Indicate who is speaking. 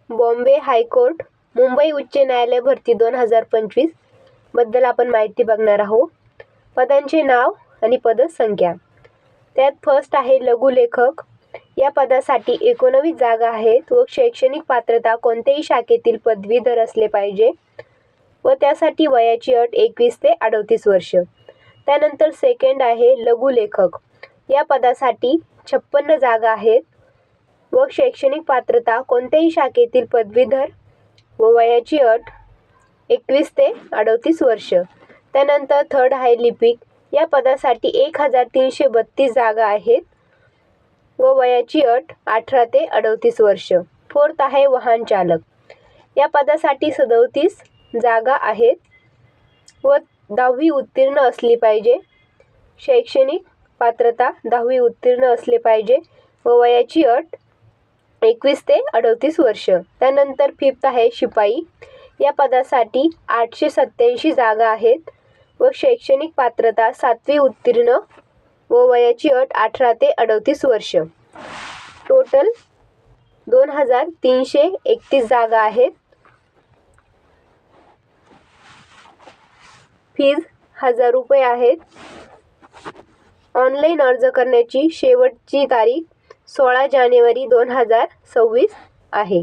Speaker 1: Bombay high court, Mumbai उच्च न्यायालय भरती 2025 बद्दल आपण माहिती बघणार आहोत. पदांचे नाव आणि पदसंख्या. त्यात फर्स्ट आहे लघुलेखक. या पदासाठी 19 जागा आहेत व शैक्षणिक पात्रता कोणत्याही शाखेतील पदवीधर असले पाहिजे व त्यासाठी वयाची अट 21 ते 38 वर्ष. त्यानंतर सेकंड आहे लघुलेखक. या पदासाठी 56 जागा आहेत व शैक्षणिक पात्रता कोणत्याही शाखेतील पदवीधर व वयाची अट 21 ते 38 वर्ष. त्यानंतर थर्ड आहे लिपिक. या पदासाठी 1332 जागा आहेत व वयाची अट 18 ते 38 वर्ष. फोर्थ आहे वाहन चालक. या पदासाठी 37 जागा आहेत व 10वी उत्तीर्ण असली पाहिजे. शैक्षणिक पात्रता 10वी उत्तीर्ण असले पाहिजे व वयाची अट 21 ते 38 वर्ष. त्यानंतर फिफ्थ आहे शिपाई. या पदासाठी 887 जागा आहेत व शैक्षणिक पात्रता 7वी उत्तीर्ण व वयाची अट 18 ते 38 वर्ष. टोटल 2331 जागा आहेत. फीज 1000 रुपये आहेत. ऑनलाईन अर्ज करण्याची शेवटची तारीख 16 जानेवारी 2026 आहे.